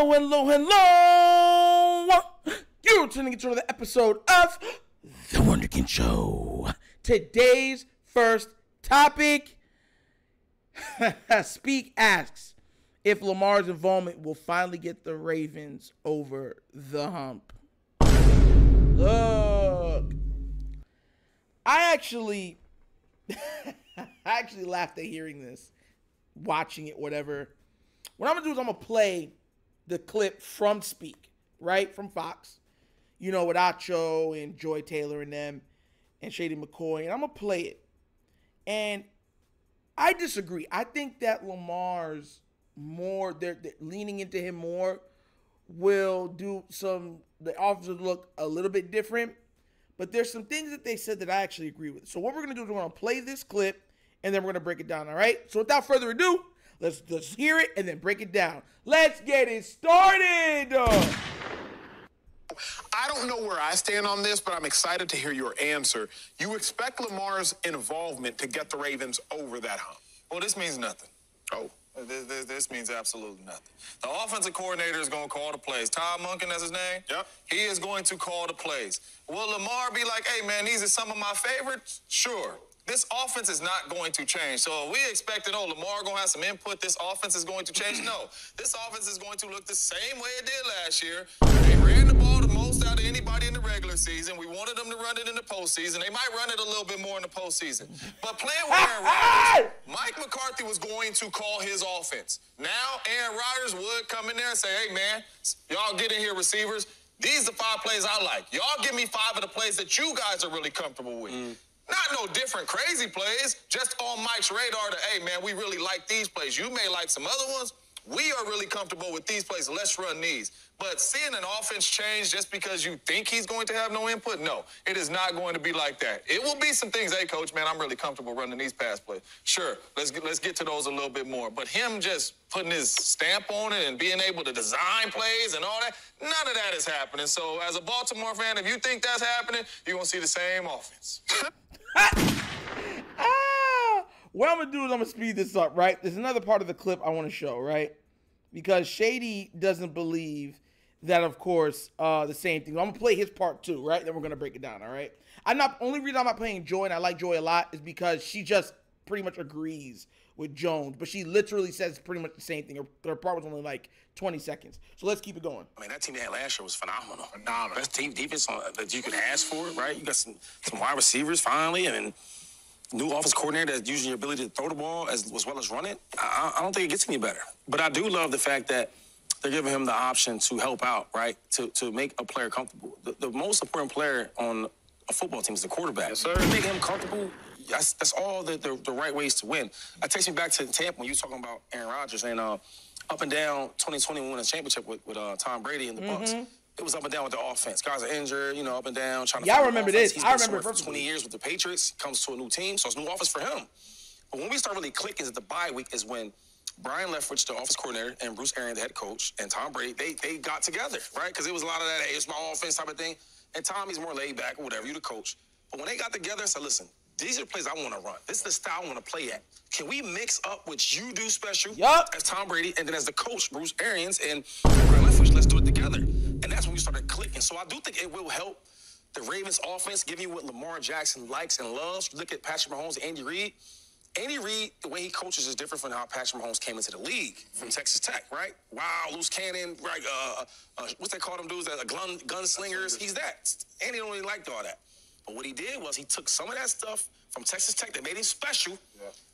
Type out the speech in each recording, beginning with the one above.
Hello. You're tuning into another episode of The Wunderkind Show. Today's first topic, Speak asks if Lamar's involvement will finally get the Ravens over the hump. Look, I actually laughed at hearing this, watching it, whatever. What I'm going to do is I'm going to play the clip from Speak, right, from Fox, you know, with Acho and Joy Taylor and them and Shady McCoy, and I'm going to play it. And I disagree. I think that Lamar's more, they're leaning into him more, will do the offense look a little bit different, but there's some things that they said that I actually agree with. So what we're going to do is we're going to play this clip, and then we're going to break it down, all right? So without further ado, let's hear it and then break it down. Let's get it started. I don't know where I stand on this, but I'm excited to hear your answer. You expect Lamar's involvement to get the Ravens over that hump? Well, this means nothing. Oh. This means absolutely nothing. The offensive coordinator is going to call the plays. Todd Monken, that's his name? Yep. He is going to call the plays. Will Lamar be like, hey, man, these are some of my favorites? Sure. This offense is not going to change. So we expected, Lamar going to have some input. This offense is going to change. No. This offense is going to look the same way it did last year. They ran the ball the most out of anybody in the regular season. We wanted them to run it in the postseason. They might run it a little bit more in the postseason. But playing with Aaron Rodgers, Mike McCarthy was going to call his offense. Now Aaron Rodgers would come in there and say, hey, man, y'all get in here, receivers. These are the 5 plays I like. Y'all give me 5 of the plays that you guys are really comfortable with. Not no different crazy plays, just on Mike's radar to, hey, man, we really like these plays. You may like some other ones. We are really comfortable with these plays. Let's run these. But seeing an offense change just because you think he's going to have no input, no, it is not going to be like that. It will be some things, hey, coach, man, I'm really comfortable running these pass plays. Sure, let's get to those a little bit more. But him just putting his stamp on it and being able to design plays and all that, none of that is happening. So as a Baltimore fan, if you think that's happening, you're going to see the same offense. What I'm going to do is I'm going to speed this up, right? There's another part of the clip I want to show, right? Because Shady doesn't believe that, of course, the same thing. I'm going to play his part too, right? Then we're going to break it down, all right? Only reason I'm not playing Joy, and I like Joy a lot, is because she just pretty much agrees with Jones. But she literally says pretty much the same thing. Her part was only like 20 seconds. So let's keep it going. I mean, that team they had last year was phenomenal. Best team defense that you could ask for, right? You got some wide receivers finally, and new offense coordinator that's using your ability to throw the ball as well as run it. I don't think it gets any better. But I do love the fact that they're giving him the option to help out, right? To make a player comfortable. The most important player on a football team is the quarterback. Yes, sir. Make him comfortable. That's all the right ways to win. That takes me back to Tampa when you were talking about Aaron Rodgers and up and down 2020 when we won a championship with Tom Brady and the Bucs. It was up and down with the offense. Guys are injured, up and down, trying to Yeah, I remember this. He's I been remember for 20 years with the Patriots, comes to a new team, so it's a new offense for him. But when we start really clicking at the bye week is when Brian Leftwich, the offense coordinator, and Bruce Arians, the head coach, and Tom Brady, they got together, right? Because it was a lot of that, hey, it's my offense type of thing. And Tommy's more laid back or whatever, you the coach. But when they got together and said, listen, these are the plays I want to run. This is the style I want to play at. Can we mix up what you do special as Tom Brady and then as the coach, Bruce Arians, and Brian Leftwich, let's do it together. And that's when we started clicking. So I do think it will help the Ravens offense, give you what Lamar Jackson likes and loves. Look at Patrick Mahomes and Andy Reid. Andy Reid, the way he coaches is different from how Patrick Mahomes came into the league from Texas Tech, right? Wow, loose cannon, right? What's they call them dudes? Gunslingers. He's that. Andy don't really like all that. But what he did was he took some of that stuff from Texas Tech that made him special,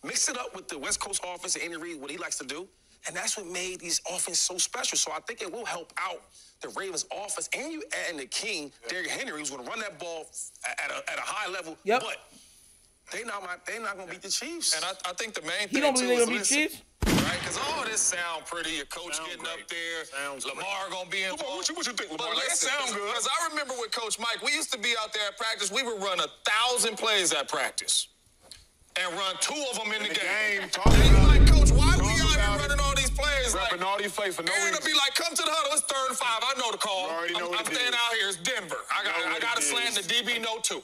mixed it up with the West Coast offense and Andy Reid, what he likes to do, and that's what made these offenses so special. So I think it will help out the Ravens offense, and you add the king, Derrick Henry, who's going to run that ball at a high level. But they're not going to beat the Chiefs. And I think the main thing, you don't believe they're going to beat Chiefs? Right? Because all this sound pretty. Your coach getting up there. Lamar going to be involved. What you think, Lamar? But That sound good. Because I remember with Coach Mike, we used to be out there at practice. We would run 1,000 plays at practice and run 2 of them in the game. And you like, Coach, why we out here running all these plays? Rapping all these plays for no reason. Aaron will be like, come to the huddle. It's 3rd and 5. I know the call. I'm staying out here. It's Denver. I got to slant the DB no 2.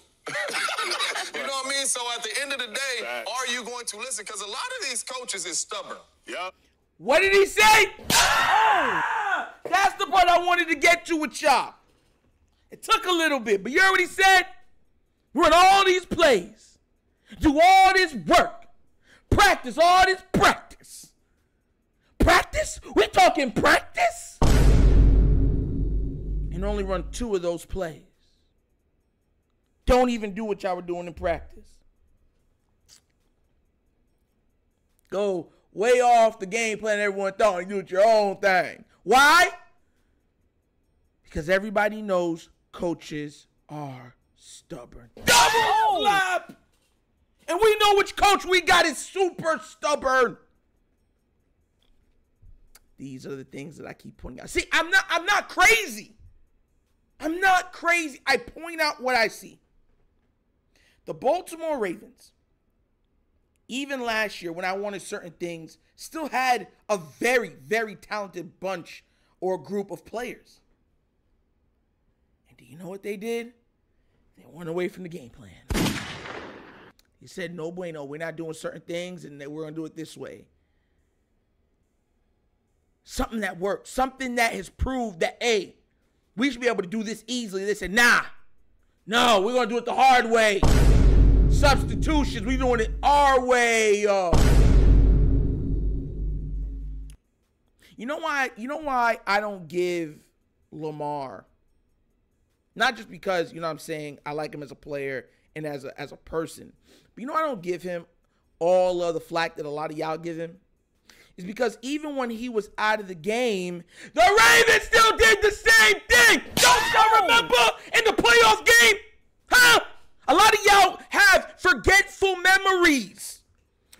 You know what I mean? So at the end of the day, are you going to listen? Because a lot of these coaches is stubborn. What did he say? That's the part I wanted to get to with y'all. It took a little bit, but you already said, run all these plays, do all this work, practice all this practice. Practice? We're talking practice? And only run 2 of those plays. Don't even do what y'all were doing in practice. Go way off the game plan everyone thought and do it your own thing. Why? Because everybody knows coaches are stubborn. Double slap! And we know which coach we got is super stubborn. These are the things that I keep pointing out. See, I'm not crazy. I'm not crazy. I point out what I see. The Baltimore Ravens, even last year when I wanted certain things, still had a very, very talented bunch or group of players. And do you know what they did? They went away from the game plan. He said, no bueno, we're not doing certain things and we're going to do it this way. Something that works. Something that has proved that, hey, we should be able to do this easily. They said, nah. No, we're going to do it the hard way. Substitutions, we're doing it our way. You know why I don't give Lamar? Not just because, you know what I'm saying, I like him as a player and as a person. But you know I don't give him all of the flack that a lot of y'all give him? Is because even when he was out of the game, the Ravens still did the same thing. Don't y'all remember in the playoff game? Huh? A lot of y'all have forgetful memories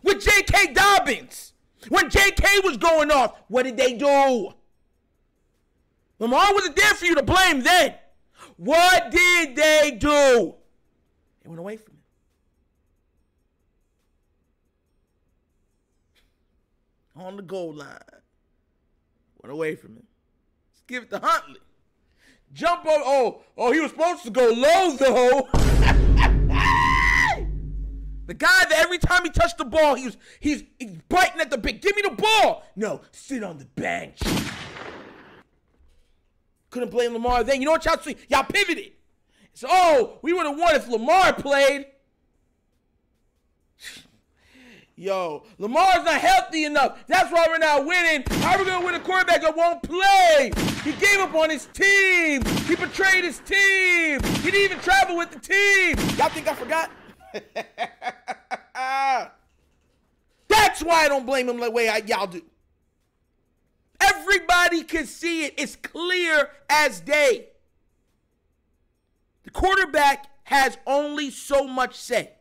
with J.K. Dobbins. When J.K. was going off, what did they do? Lamar wasn't there for you to blame then. What did they do? They went away from him. On the goal line. Went away from him. Let's give it to Huntley. Jump on. Oh, he was supposed to go low, though. The guy that every time he touched the ball, he's biting at the bit. Give me the ball. No, sit on the bench. Couldn't blame Lamar then. You know what y'all see? Y'all pivoted. So, we would have won if Lamar played. Yo, Lamar's not healthy enough. That's why we're not winning. How are we going to win a quarterback that won't play? He gave up on his team. He betrayed his team. He didn't even travel with the team. Y'all think I forgot? That's why I don't blame him the way y'all do. Everybody can see it. It's clear as day. The quarterback has only so much say.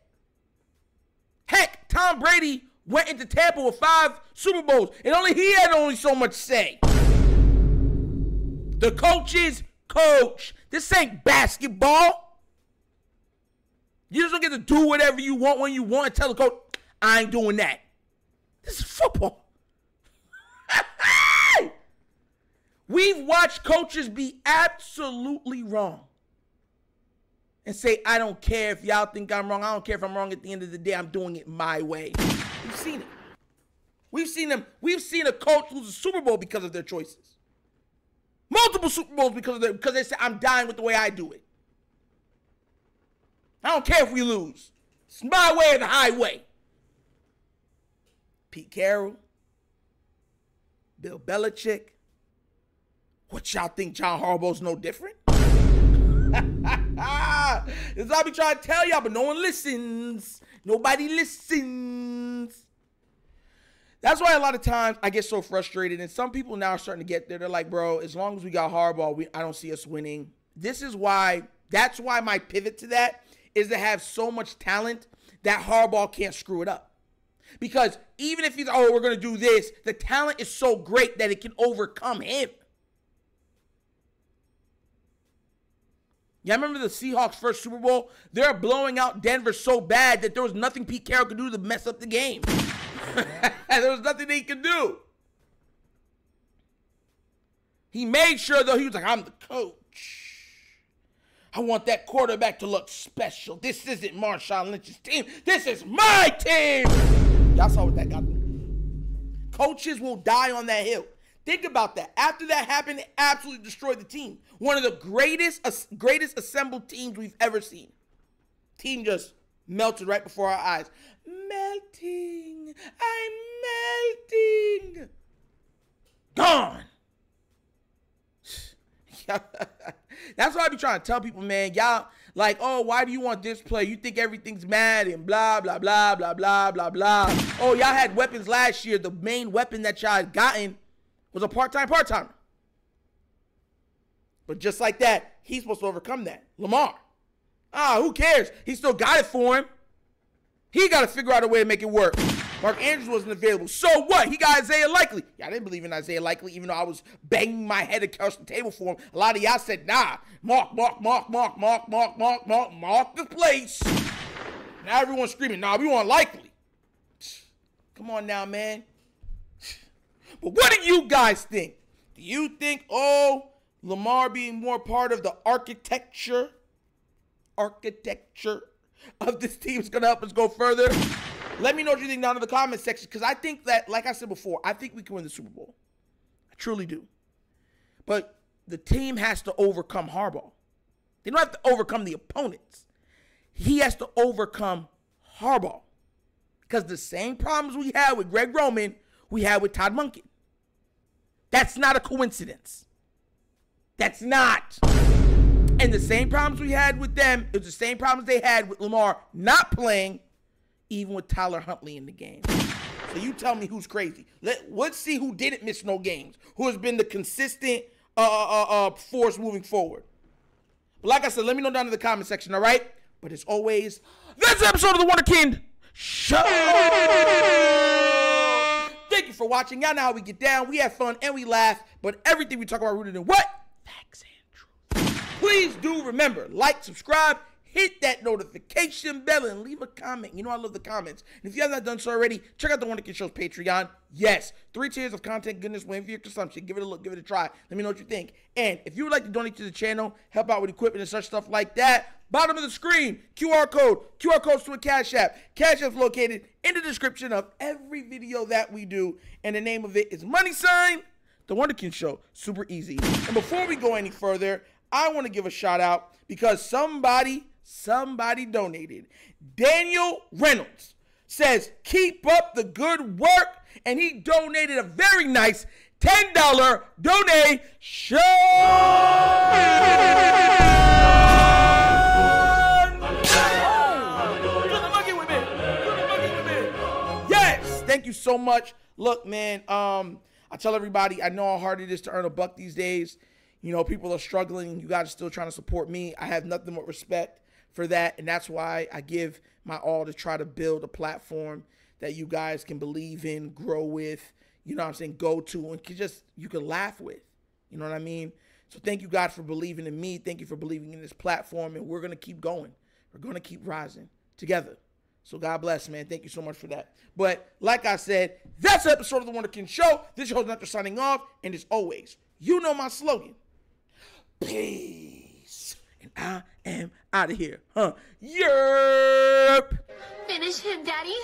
Heck, Tom Brady went into Tampa with 5 Super Bowls, and he had only so much say. The coaches coach. This ain't basketball. You just don't get to do whatever you want when you want and tell the coach, I ain't doing that. This is football. We've watched coaches be absolutely wrong and say, I don't care if y'all think I'm wrong. I don't care if I'm wrong. At the end of the day, I'm doing it my way. We've seen it. We've seen a coach lose a Super Bowl because of their choices. Multiple Super Bowls because they say, I'm dying with the way I do it. I don't care if we lose. It's my way or the highway. Pete Carroll, Bill Belichick. What y'all think John Harbaugh's no different? This is what I be trying to tell y'all, but no one listens. Nobody listens. That's why a lot of times I get so frustrated, and some people now are starting to get there. They're like, bro, as long as we got Harbaugh, I don't see us winning. That's why my pivot to that is to have so much talent that Harbaugh can't screw it up. Because even if he's, we're going to do this, the talent is so great that it can overcome him. Yeah, I remember the Seahawks' first Super Bowl? They're blowing out Denver so bad that there was nothing Pete Carroll could do to mess up the game. There was nothing he could do. He made sure, though, he was like, I'm the coach. I want that quarterback to look special. This isn't Marshawn Lynch's team. This is my team. Y'all saw what that got me. Coaches will die on that hill. Think about that. After that happened, it absolutely destroyed the team. One of the greatest assembled teams we've ever seen. Team just melted right before our eyes. Melting. I'm melting. Gone. That's why I be trying to tell people, man, y'all, like, oh, why do you want this player? You think everything's mad and blah, blah, blah, blah, blah, blah, blah. Oh, y'all had weapons last year. The main weapon that y'all had gotten was a part-timer. But just like that, he's supposed to overcome that. Lamar. Who cares? He still got it for him. He got to figure out a way to make it work. Mark Andrews wasn't available. So what? He got Isaiah Likely. Yeah, I didn't believe in Isaiah Likely, even though I was banging my head across the table for him. A lot of y'all said, nah, mark the place. Now everyone's screaming, nah, we want Likely. Come on now, man. But what do you guys think? Do you think, Lamar being more part of the architecture of this team is going to help us go further? Let me know what you think down in the comment section, because I think that, like I said before, I think we can win the Super Bowl. I truly do. But the team has to overcome Harbaugh. They don't have to overcome the opponents. He has to overcome Harbaugh. Because the same problems we had with Greg Roman, we had with Todd Monken. That's not a coincidence. That's not. And the same problems we had with them, it was the same problems they had with Lamar not playing, even with Tyler Huntley in the game. So you tell me who's crazy. Let's see who didn't miss no games, who has been the consistent force moving forward. But like I said, let me know down in the comment section, all right? But as always, that's the episode of the Wunderkind Show. Thank you for watching. Y'all know how we get down. We have fun and we laugh, but everything we talk about rooted in what? Facts and truth. Please do remember, like, subscribe, hit that notification bell, and leave a comment. You know I love the comments. And if you have not done so already, check out the Wunderkind Show's Patreon. Yes, 3 tiers of content goodness waiting for your consumption. Give it a look, give it a try. Let me know what you think. And if you would like to donate to the channel, help out with equipment and such stuff like that, bottom of the screen, QR codes to a Cash App. Cash App's located in the description of every video that we do. And the name of it is The Wunderkind Show. Super easy. And before we go any further, I want to give a shout out because somebody donated. Daniel Reynolds says, keep up the good work. And he donated a very nice $10 donation. Yes, thank you so much. Look, man, I tell everybody, I know how hard it is to earn a buck these days. You know, people are struggling. You guys are still trying to support me. I have nothing but respect for that, and that's why I give my all to try to build a platform that you guys can believe in, grow with, you know what I'm saying, go to, and you can laugh with. You know what I mean? So thank you, God, for believing in me. Thank you for believing in this platform, and we're going to keep going. We're going to keep rising together. So God bless, man. Thank you so much for that. But like I said, that's the episode of The Wunderkind Show. This is your host, Dr. signing off, and as always, you know my slogan. Peace. And I am out of here. Yerp. Finish him, Daddy.